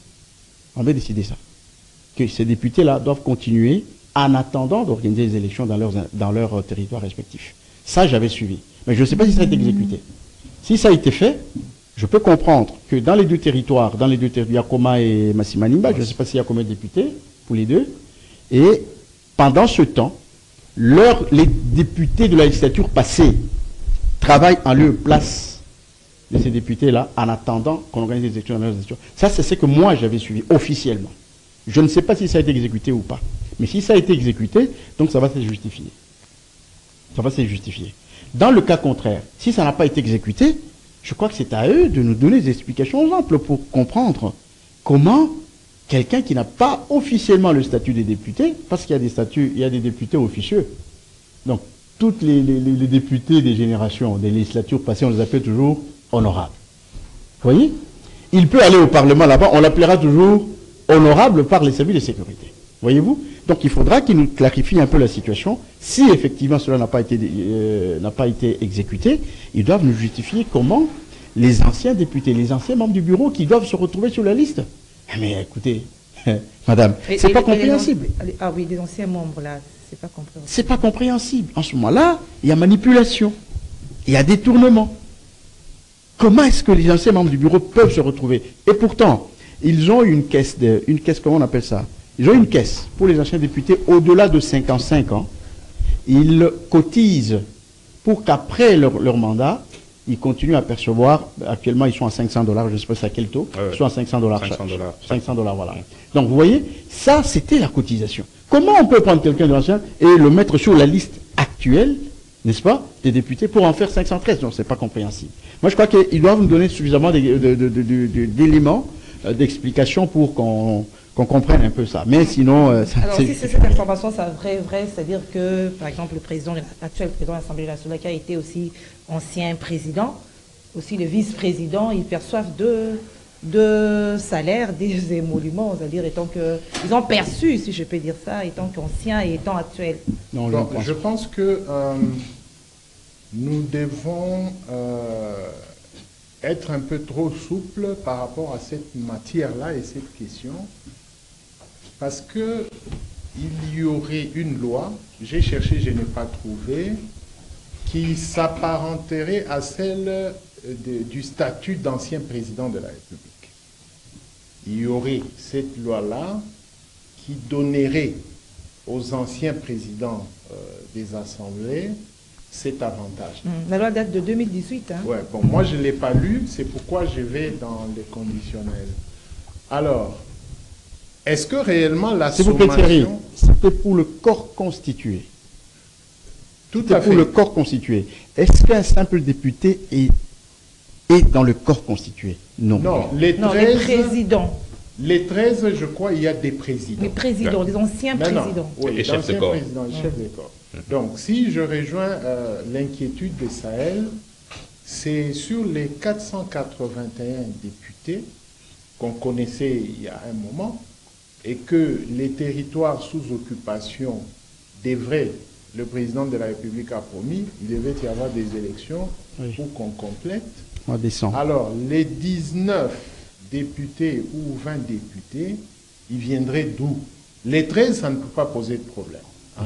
On avait décidé ça. Que ces députés-là doivent continuer en attendant d'organiser les élections dans leur territoire respectif. Ça, j'avais suivi. Mais je ne sais pas si ça a été exécuté. Si ça a été fait, je peux comprendre que dans les deux territoires, Yakoma et Massimanimba, je ne sais pas s'il y a combien de députés pour les deux, et pendant ce temps, les députés de la législature passée travaillent en lieu et place de ces députés-là en attendant qu'on organise les élections dans leur législature. Ça, c'est ce que moi j'avais suivi officiellement. Je ne sais pas si ça a été exécuté ou pas. Mais si ça a été exécuté, donc ça va se justifier. Ça va se justifier. Dans le cas contraire, si ça n'a pas été exécuté, je crois que c'est à eux de nous donner des explications amples pour comprendre comment quelqu'un qui n'a pas officiellement le statut des députés, parce qu'il y a des statuts, il y a des députés officieux. Donc, toutes les députés des générations, des législatures passées, on les appelle toujours honorables. Vous voyez? Il peut aller au Parlement là-bas, on l'appellera toujours honorable par les services de sécurité. Voyez-vous? Donc il faudra qu'il nous clarifie un peu la situation. Si effectivement cela n'a pas été exécuté, ils doivent nous justifier comment les anciens députés, les anciens membres du bureau qui doivent se retrouver sur la liste. Mais écoutez, madame, c'est pas compréhensible.
Ah oui, des anciens membres là, c'est pas compréhensible.
C'est pas compréhensible. En ce moment-là, il y a manipulation, il y a détournement. Comment est-ce que les anciens membres du bureau peuvent se retrouver? Et pourtant, ils ont une caisse, comment on appelle ça? Ils ont une caisse pour les anciens députés au-delà de 55 ans. Ils cotisent pour qu'après leur mandat, ils continuent à percevoir. Actuellement, ils sont à $500, je ne sais pas c'est à quel taux. Ils sont à $500. $500, voilà. Donc, vous voyez, ça, c'était la cotisation. Comment on peut prendre quelqu'un de l'ancien et le mettre sur la liste actuelle, n'est-ce pas, des députés pour en faire 513? Donc, c'est pas compréhensible. Moi, je crois qu'ils doivent nous donner suffisamment d'éléments, d'explications pour qu'on comprenne un peu ça. Mais sinon...
Alors, si c'est cette information, c'est vrai, c'est-à-dire que, par exemple, l'actuel président de l'Assemblée nationale, qui a été aussi ancien président, aussi le vice-président, ils perçoivent deux salaires, des émoluments, c'est-à-dire ils ont perçu, si je peux dire ça, étant qu'anciens et étant actuels.
Non, je pense que nous devons être un peu trop souples par rapport à cette matière-là et cette question. Parce que il y aurait une loi, j'ai cherché, je n'ai pas trouvé, qui s'apparenterait à celle du statut d'ancien président de la République. Il y aurait cette loi-là qui donnerait aux anciens présidents des assemblées cet avantage.
La loi date de 2018. Hein.
Ouais, bon, moi je ne l'ai pas lu, c'est pourquoi je vais dans les conditionnels. Alors, est-ce que réellement la sommation...
C'était pour le corps constitué.
Tout à fait.
Pour le corps constitué. Est-ce qu'un simple député est dans le corps constitué? Non.
Non, les
présidents.
Les 13, je crois, il y a des présidents.
Les présidents, les anciens présidents.
Oui,
et chefs de corps.
Chefs de corps. Donc, si je rejoins l'inquiétude de Sahel, c'est sur les 481 députés qu'on connaissait il y a un moment, et que les territoires sous occupation devraient, le président de la République a promis, il devait y avoir des élections pour qu'on complète.
Mois de décembre.
Alors, les 19 députés ou 20 députés, ils viendraient d'où? Les 13, ça ne peut pas poser de problème. Hein?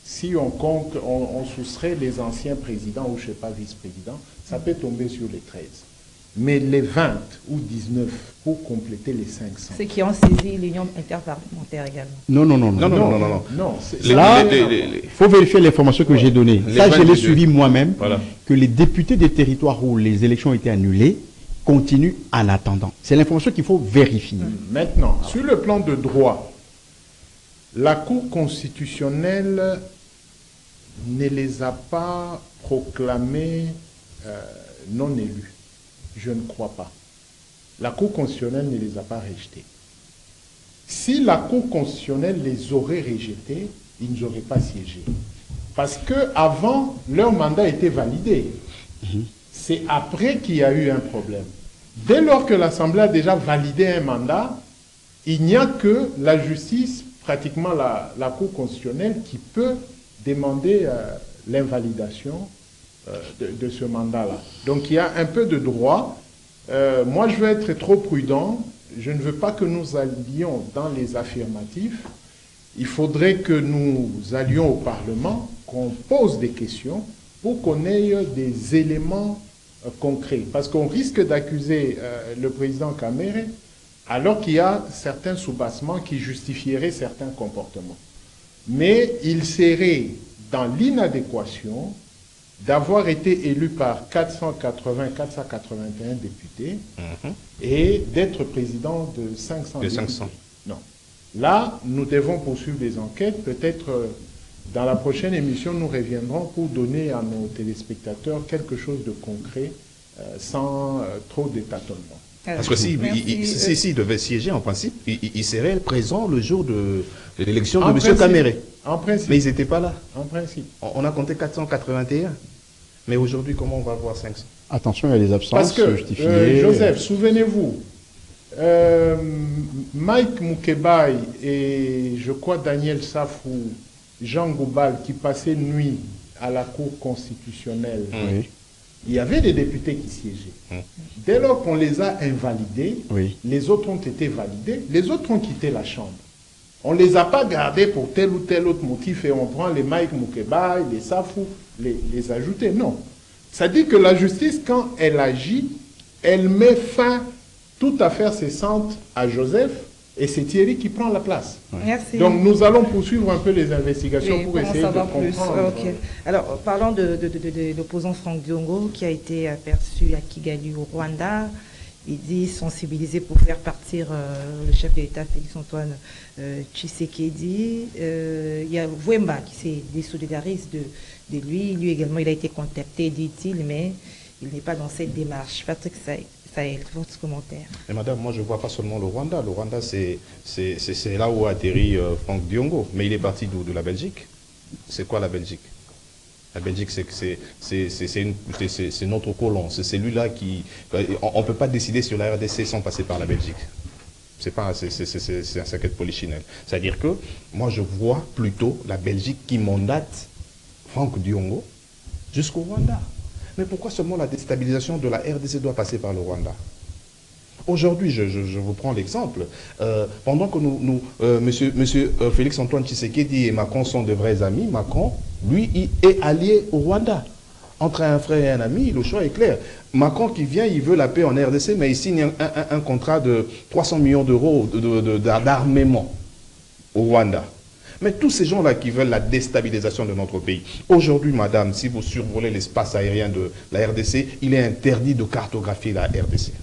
Si on compte, on soustrait les anciens présidents ou, je ne sais pas, vice-présidents, ça peut tomber sur les 13. Mais les 20 ou 19 pour compléter les 500.
Ceux qui ont saisi l'union interparlementaire également.
Non.
Non.
Là, il faut vérifier l'information que j'ai donnée. Ça, je l'ai suivi moi-même, que les députés des territoires où les élections ont été annulées continuent en attendant. C'est l'information qu'il faut vérifier.
Maintenant, sur le plan de droit, la Cour constitutionnelle ne les a pas proclamés non élus. Je ne crois pas. La Cour constitutionnelle ne les a pas rejetés. Si la Cour constitutionnelle les aurait rejetés, ils n'auraient pas siégé. Parce qu'avant, leur mandat était validé. C'est après qu'il y a eu un problème. Dès lors que l'Assemblée a déjà validé un mandat, il n'y a que la justice, pratiquement la Cour constitutionnelle, qui peut demander l'invalidation de ce mandat-là. Donc il y a un peu de droit. Moi, je veux être trop prudent. Je ne veux pas que nous allions dans les affirmatifs. Il faudrait que nous allions au Parlement, qu'on pose des questions pour qu'on ait des éléments concrets. Parce qu'on risque d'accuser le président Kamere alors qu'il y a certains soubassements qui justifieraient certains comportements. Mais il serait dans l'inadéquation d'avoir été élu par 480-481 députés et d'être président de 500 députés. 500. Non. Là, nous devons poursuivre les enquêtes. Peut-être dans la prochaine émission, nous reviendrons pour donner à nos téléspectateurs quelque chose de concret sans trop de tâtonnements.
Parce que s'il devait siéger, en principe, il serait présent le jour de l'élection de M. Kamere.
En principe.
Mais ils n'étaient pas là.
En principe.
On a compté 481. Mais aujourd'hui, comment on va voir 500?
Attention, il y a des absences
Parce que,
justifiées.
Joseph, souvenez-vous, Mike Moukebaï et je crois Daniel Safou, Jean Goubal, qui passaient nuit à la Cour constitutionnelle, il y avait des députés qui siégeaient. Dès lors qu'on les a invalidés, les autres ont été validés, les autres ont quitté la Chambre. On ne les a pas gardés pour tel ou tel autre motif et on prend les Mike Moukebaï, les Safou, les ajouter. Non. Ça dit que la justice, quand elle agit, elle met fin toute affaire cessante à Joseph et c'est Thierry qui prend la place.
Merci.
Donc nous allons poursuivre un peu les investigations pour essayer de comprendre.
Okay. Alors, parlant de l'opposant Franck Diongo qui a été aperçu à Kigali au Rwanda, il dit sensibiliser pour faire partir le chef de l'État Félix-Antoine Tshisekedi. Il y a Wemba qui s'est désolidarise de lui. Lui également, il a été contacté, dit-il, mais il n'est pas dans cette démarche. Patrick Sahel, votre commentaire.
Et madame, moi je ne vois pas seulement le Rwanda. Le Rwanda, c'est là où a atterri Franck Diongo. Mais il est parti d'où? De la Belgique. C'est quoi la Belgique? La Belgique, c'est notre colon. C'est celui-là qui... On ne peut pas décider sur la RDC sans passer par la Belgique. C'est un secret de polichinelle. C'est-à-dire que moi, je vois plutôt la Belgique qui mandate Franck Diongo jusqu'au Rwanda. Mais pourquoi seulement la déstabilisation de la RDC doit passer par le Rwanda? Aujourd'hui, je vous prends l'exemple. Pendant que monsieur Félix-Antoine Tshisekedi et Macron sont de vrais amis, Macron, lui, il est allié au Rwanda. Entre un frère et un ami, le choix est clair. Macron qui vient, il veut la paix en RDC, mais il signe un contrat de 300 millions d'euros d'armement au Rwanda. Mais tous ces gens-là qui veulent la déstabilisation de notre pays. Aujourd'hui, madame, si vous survolez l'espace aérien de la RDC, il est interdit de cartographier la RDC.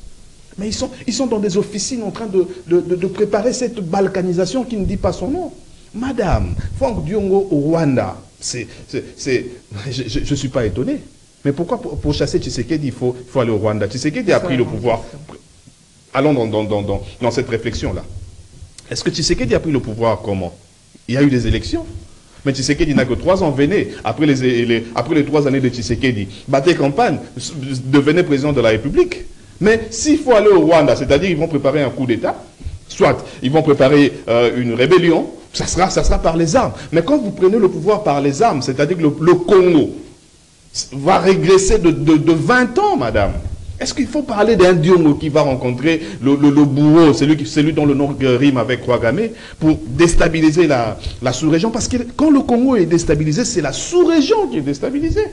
Mais ils sont dans des officines en train de préparer cette balkanisation qui ne dit pas son nom. Madame, Franck Diongo au Rwanda, je ne suis pas étonné. Mais pourquoi pour chasser Tshisekedi, il faut aller au Rwanda? Tshisekedi a pris le pouvoir. Allons dans cette réflexion-là. Est-ce que Tshisekedi a pris le pouvoir comment? Il y a eu des élections. Mais Tshisekedi n'a que 3 ans. Venez, après les 3 années de Tshisekedi, battez campagne, devenez président de la République. Mais s'il faut aller au Rwanda, c'est-à-dire ils vont préparer un coup d'État, soit ils vont préparer une rébellion, ça sera par les armes. Mais quand vous prenez le pouvoir par les armes, c'est-à-dire que le Congo va régresser de 20 ans, madame. Est-ce qu'il faut parler d'un Diongo qui va rencontrer le bourreau, celui dont le nom rime avec Kouagame, pour déstabiliser la sous-région? Parce que quand le Congo est déstabilisé, c'est la sous-région qui est déstabilisée.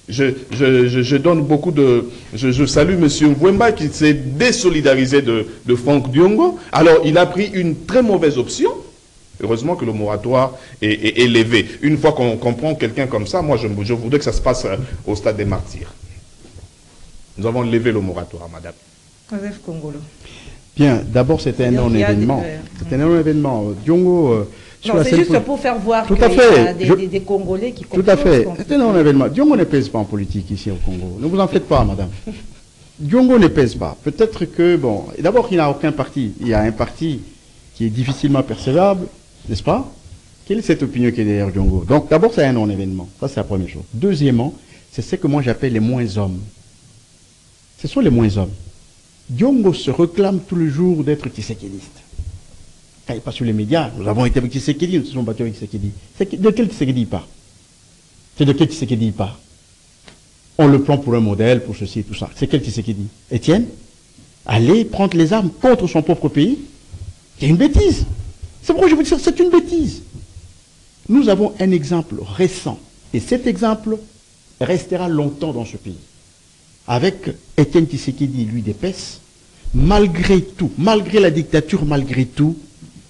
Je donne beaucoup de... Je salue M. Wemba qui s'est désolidarisé de Franck Diongo. Alors, il a pris une très mauvaise option. Heureusement que le moratoire est levé. Une fois qu'on prend quelqu'un comme ça, moi, je voudrais que ça se passe au stade des martyrs. Nous avons levé le moratoire, madame.
Joseph Kongolo.
Bien, d'abord, c'était un non-événement. C'était un non-événement. Diongo...
Non, c'est juste pour faire voir
qu'il y a
des Congolais qui comprennent.
Tout à fait. C'est un non-événement. Diongo ne pèse pas en politique ici au Congo. Ne vous en faites pas, madame. Diongo ne pèse pas. Peut-être que, bon, d'abord, il n'a aucun parti. Il y a un parti qui est difficilement percevable, n'est-ce pas? Quelle est cette opinion qui est derrière Diongo? Donc, d'abord, c'est un non-événement. Ça, c'est la première chose. Deuxièmement, c'est ce que moi j'appelle les moins hommes. Ce sont les moins hommes. Diongo se réclame tous les jours d'être tshisekidiste. Quand il passe sur les médias, nous avons été avec Tshisekedi, nous nous sommes battus avec Tshisekedi. De quel Tshisekedi il parle? C'est de quel Tshisekedi il parle? On le prend pour un modèle, pour ceci et tout ça. C'est quel Tshisekedi? Étienne? Aller prendre les armes contre son propre pays? C'est une bêtise. C'est pourquoi je vous dis ça, c'est une bêtise. Nous avons un exemple récent. Et cet exemple restera longtemps dans ce pays. Avec Étienne Tshisekedi, lui, d'épaisse, malgré tout, malgré la dictature, malgré tout,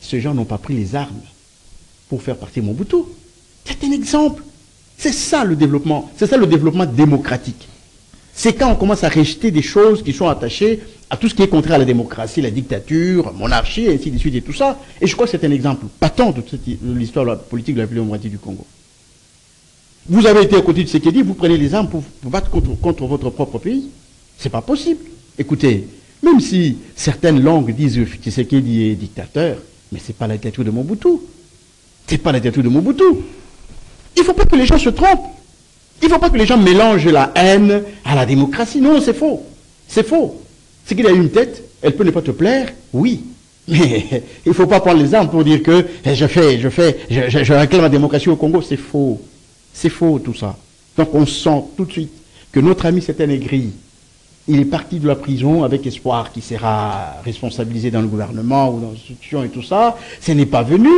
ces gens n'ont pas pris les armes pour faire partir Mobutu. C'est un exemple. C'est ça le développement. C'est ça le développement démocratique. C'est quand on commence à rejeter des choses qui sont attachées à tout ce qui est contraire à la démocratie, la dictature, monarchie, et ainsi de suite et tout ça. Et je crois que c'est un exemple patent de l'histoire de la politique de la démocratie du Congo. Vous avez été à côté de Tshisekedi, vous prenez les armes pour vous battre contre votre propre pays. C'est pas possible. Écoutez, même si certaines langues disent que Tshisekedi est dictateur, mais c'est pas la dictature de Mobutu. C'est pas la dictature de Mobutu. Il ne faut pas que les gens se trompent. Il ne faut pas que les gens mélangent la haine à la démocratie. Non, c'est faux. C'est faux. C'est qu'il a une tête, elle peut ne pas te plaire, oui. Mais il ne faut pas prendre les armes pour dire que je réclame la démocratie au Congo. C'est faux. C'est faux tout ça. Donc on sent tout de suite que notre ami Sétain Aigri, il est parti de la prison avec espoir qu'il sera responsabilisé dans le gouvernement ou dans l'institution et tout ça. Ce n'est pas venu.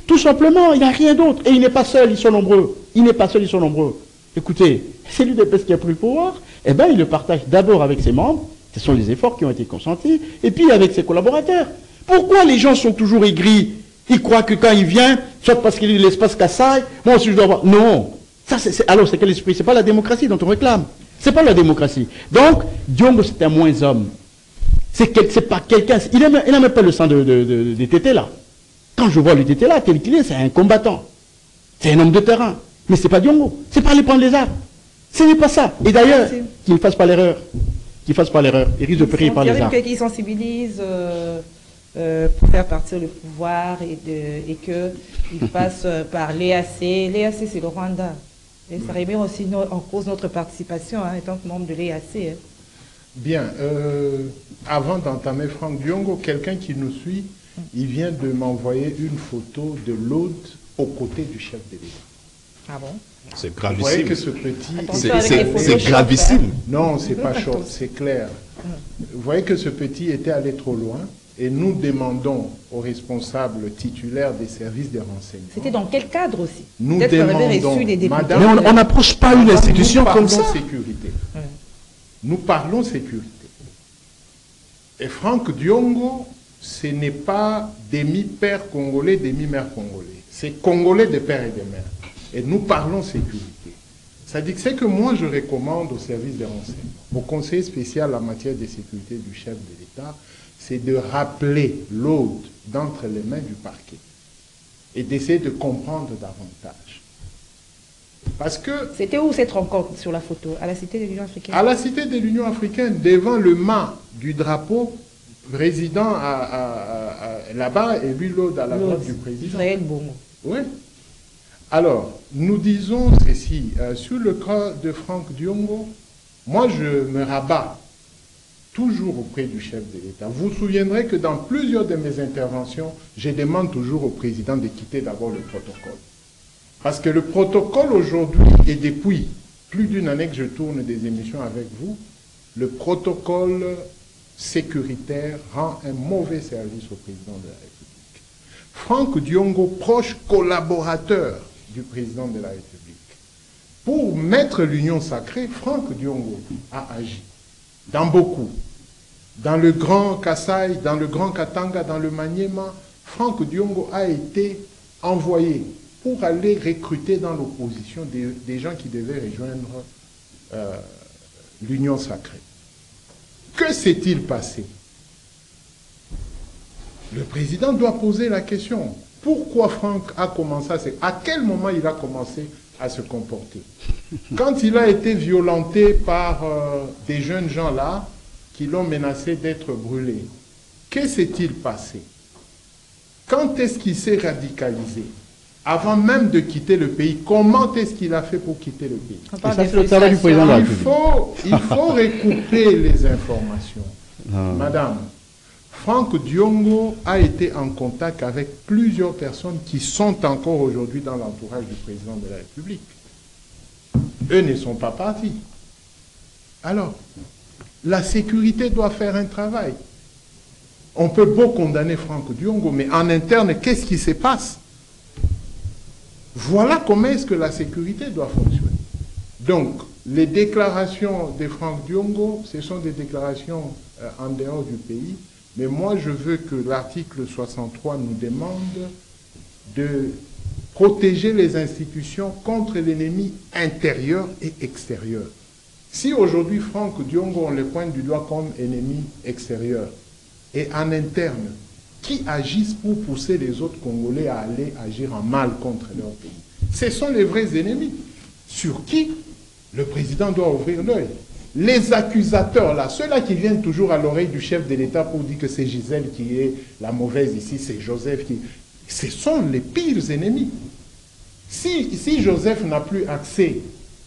Tout simplement, il n'y a rien d'autre. Et il n'est pas seul, ils sont nombreux. Il n'est pas seul, ils sont nombreux. Écoutez, c'est l'UDPS qui a pris le pouvoir. Eh bien, il le partage d'abord avec ses membres. Ce sont les efforts qui ont été consentis. Et puis avec ses collaborateurs. Pourquoi les gens sont toujours aigris? Ils croient que quand il vient, soit parce qu'il est de l'espace Kassai, moi aussi je dois avoir... Non. Ça, alors, c'est quel esprit? C'est pas la démocratie dont on réclame. C'est pas la démocratie. Donc, Diongo, c'est un moins homme. C'est pas quelqu'un. Il n'a même pas le sang des tétés là. Quand je vois le tété là, tel qu'il est, c'est un combattant. C'est un homme de terrain. Mais c'est pas Diongo. C'est pas aller prendre les armes. Ce n'est pas ça. Et d'ailleurs, qu'il ne fasse pas l'erreur. Qu'il ne fasse pas l'erreur. Il risque de périr par les armes.
Il y a qui sensibilise pour faire partir le pouvoir et qu'il passe par l'EAC. L'EAC, c'est le Rwanda. Et ça remet aussi en cause notre participation, hein, étant membre de l'EAC. Hein.
Bien. Avant d'entamer Franck Diongo, quelqu'un qui nous suit, il vient de m'envoyer une photo de l'aude aux côtés du chef de l'État.
Ah bon?
C'est
Vous voyez
gravissime.
que ce petit...
C'est gravissime.
Non, c'est pas chaud, c'est clair. Vous voyez que ce petit était allé trop loin. Et nous demandons aux responsables titulaires des services de renseignement.
C'était dans quel cadre aussi?
Nous
Peut-être qu'on avait
demandons,
reçu les députés.
Madame,
Mais on n'approche pas une institution comme ça.
Sécurité. Nous parlons sécurité. Et Franck Diongo, ce n'est pas demi-père congolais, demi-mère congolais. C'est congolais de père et de mère. Et nous parlons sécurité. C'est-à-dire que c'est que moi je recommande aux services de renseignement, au conseiller spécial en matière de sécurité du chef de l'État, c'est de rappeler l'aude d'entre les mains du parquet et d'essayer de comprendre davantage. Parce que...
C'était où cette rencontre sur la photo? À la Cité de l'Union africaine?
À la Cité de l'Union africaine, devant le mât du drapeau, président là-bas et lui l'aude à la droite du président.
Israël Bongo.
Oui. Alors, nous disons ceci. Sur le cas de Franck Diongo, moi je me rabats toujours auprès du chef de l'État. Vous vous souviendrez que dans plusieurs de mes interventions, je demande toujours au président de quitter d'abord le protocole. Parce que le protocole aujourd'hui, et depuis plus d'une année que je tourne des émissions avec vous, le protocole sécuritaire rend un mauvais service au président de la République. Franck Diongo, proche collaborateur du président de la République, pour mettre l'union sacrée, Franck Diongo a agi dans beaucoup. Dans le Grand Kassai, dans le Grand Katanga, dans le Maniema, Franck Diongo a été envoyé pour aller recruter dans l'opposition des gens qui devaient rejoindre l'Union sacrée. Que s'est-il passé? Le président doit poser la question. Pourquoi Franck a commencé à quel moment il a commencé à se comporter? Quand il a été violenté par des jeunes gens là, qui l'ont menacé d'être brûlé, que s'est-il passé? Quand est-ce qu'il s'est radicalisé? Avant même de quitter le pays, comment est-ce qu'il a fait pour quitter le pays?
Ça, c'est le travail du président de la République.
Il faut recouper les informations. Madame, Franck Diongo a été en contact avec plusieurs personnes qui sont encore aujourd'hui dans l'entourage du président de la République. Eux ne sont pas partis. Alors, la sécurité doit faire un travail. On peut beau condamner Franck Diongo, mais en interne, qu'est-ce qui se passe? Voilà comment est-ce que la sécurité doit fonctionner. Donc, les déclarations de Franck Diongo, ce sont des déclarations en dehors du pays, mais moi je veux que l'article 63 nous demande de protéger les institutions contre l'ennemi intérieur et extérieur. Si aujourd'hui Franck Diongo, on le pointe du doigt comme ennemi extérieur, et en interne, qui agissent pour pousser les autres Congolais à aller agir en mal contre leur pays, ce sont les vrais ennemis. Sur qui le président doit ouvrir l'œil. Les accusateurs, là, ceux-là qui viennent toujours à l'oreille du chef de l'État pour dire que c'est Gisèle qui est la mauvaise ici, c'est Joseph qui... Ce sont les pires ennemis. Si Joseph n'a plus accès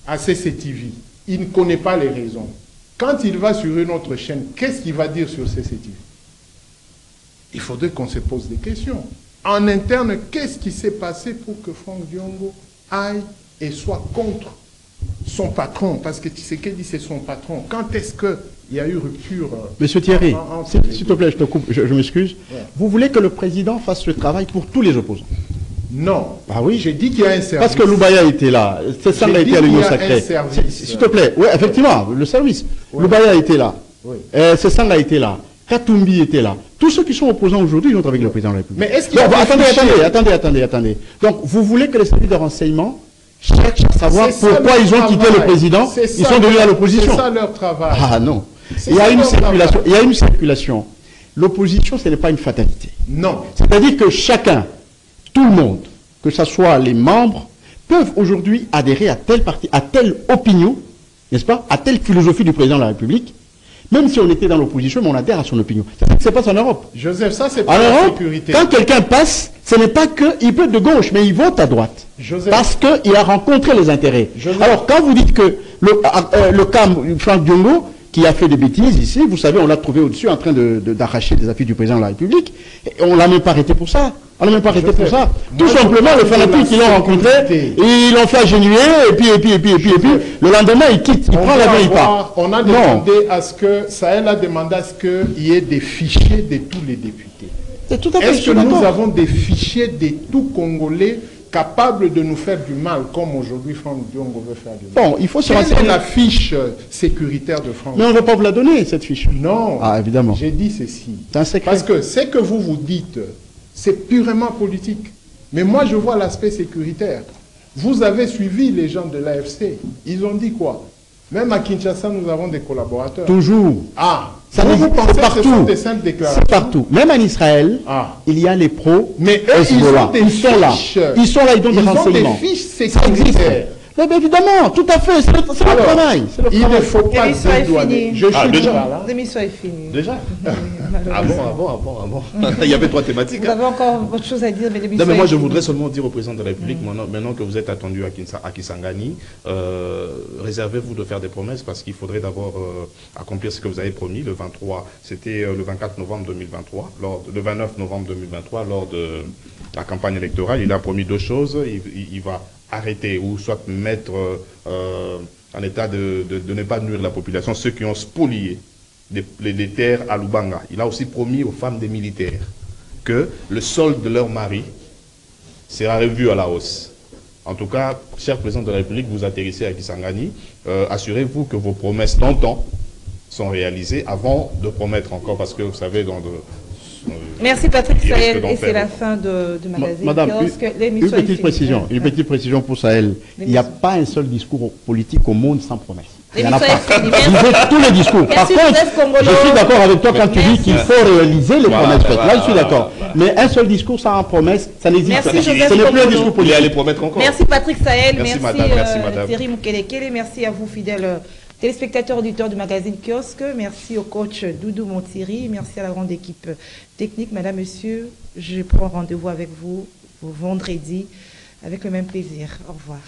à CCTV, il ne connaît pas les raisons. Quand il va sur une autre chaîne, qu'est-ce qu'il va dire sur CCTV? Il faudrait qu'on se pose des questions. En interne, qu'est-ce qui s'est passé pour que Franck Diongo aille et soit contre son patron? Parce que Tshisekedi, c'est son patron. Quand est-ce qu'il y a eu rupture?
Monsieur Thierry, s'il te plaît, je te coupe, je m'excuse. Ouais. Vous voulez que le président fasse le travail pour tous les opposants?
Non.
Ah oui.
J'ai dit qu'il y a un service.
Parce que Loubaya était là. C'est ça, a été à l'Union sacrée. S'il te plaît. Oui, effectivement, le service. Ouais. Loubaya était là. Oui. C'est ça, a été là. Katumbi était là. Tous ceux qui sont opposants aujourd'hui, ils sont avec le président de la République.
Mais est-ce qu'il
attendez. Donc, vous voulez que les services de renseignement cherchent à savoir pourquoi ils ont quitté le président, ils sont devenus à l'opposition.
C'est ça leur travail.
Ah non. Il y a une circulation. L'opposition, ce n'est pas une fatalité.
Non.
C'est-à-dire que chacun, tout le monde, que ce soit les membres, peuvent aujourd'hui adhérer à tel parti, à telle opinion, n'est-ce pas, à telle philosophie du président de la République. Même si on était dans l'opposition, mais on adhère à son opinion. C'est ce qui se passe en Europe.
Joseph, ça c'est pas la sécurité.
Quand quelqu'un passe, ce n'est pas qu'il peut être de gauche, mais il vote à droite. Joseph. Parce qu'il a rencontré les intérêts. Joseph. Alors quand vous dites que le cas Franck Diongo, qui a fait des bêtises ici, vous savez, on l'a trouvé au-dessus en train d'arracher des affaires du président de la République, et on ne l'a même pas arrêté pour ça. On n'a même pas arrêté pour ça. Tout simplement, le fanatique qu'ils l'ont rencontré, ils l'ont fait agenouiller, et puis, le lendemain, il quitte, il prend l'avion, il part.
On a demandé à ce que, Sahel a demandé à ce qu'il y ait des fichiers de tous les députés.
C'est tout à fait.
Est-ce que nous avons des fichiers de tout Congolais capables de nous faire du mal, comme aujourd'hui Franck Diongo veut faire du mal?
Bon, il faut se
renseigner. Quelle est la fiche sécuritaire de Franck?
Mais on ne va pas vous la donner, cette fiche.
Non.
Ah, évidemment.
J'ai dit ceci.
C'est un secret.
Parce que ce que vous dites, c'est purement politique. Mais moi, je vois l'aspect sécuritaire. Vous avez suivi les gens de l'AFC. Ils ont dit quoi? Même à Kinshasa, nous avons des collaborateurs.
Toujours.
Ah,
ça vous pensez que ce sont
des simples déclarations?
C'est partout. Même en Israël, il y a les pros.
Mais eux, ils sont là.
Ils sont là, ils donnent des renseignements.
Ils ont des fiches sécuritaires.
Mais évidemment, tout à fait, c'est leur travail.
Il ne faut pas dédouaner.
Je suis déjà là. L'émission est finie.
Déjà Ah bon. Il y avait 3 thématiques.
Vous avez encore autre chose à dire, mais l'émission.
Non, mais moi je voudrais seulement dire au président de la République, maintenant que vous êtes attendu à Kisangani, réservez-vous de faire des promesses parce qu'il faudrait d'abord accomplir ce que vous avez promis le 23, c'était le 24 novembre 2023, le 29 novembre 2023, lors de la campagne électorale. Il a promis 2 choses. Il va arrêter ou soit mettre en état de ne pas nuire la population, ceux qui ont spolié les terres à Lubanga. Il a aussi promis aux femmes des militaires que le solde de leur mari sera revu à la hausse. En tout cas, cher président de la République, vous atterrissez à Kisangani, assurez-vous que vos promesses d'antan sont réalisées avant de promettre encore, parce que vous savez,
merci Patrick Sahel, et c'est la fin de magazine.
Madame, une petite précision pour Sahel. Il n'y a pas un seul discours politique au monde sans promesse. Il n'y en a pas. Tous les discours. Par contre, je suis d'accord avec toi quand tu dis qu'il faut réaliser les promesses faites. Là, je suis d'accord. Mais un seul discours sans promesse, ça n'existe pas. Ce n'est plus un discours politique.
Il les promettre encore.
Merci Patrick Sahel, merci
madame.
Thierry Moukelekele, merci à vous fidèles téléspectateurs, auditeurs du magazine Kiosque, merci au coach Doudou Montiri, merci à la grande équipe technique. Madame, monsieur, je prends rendez-vous avec vous vendredi avec le même plaisir. Au revoir.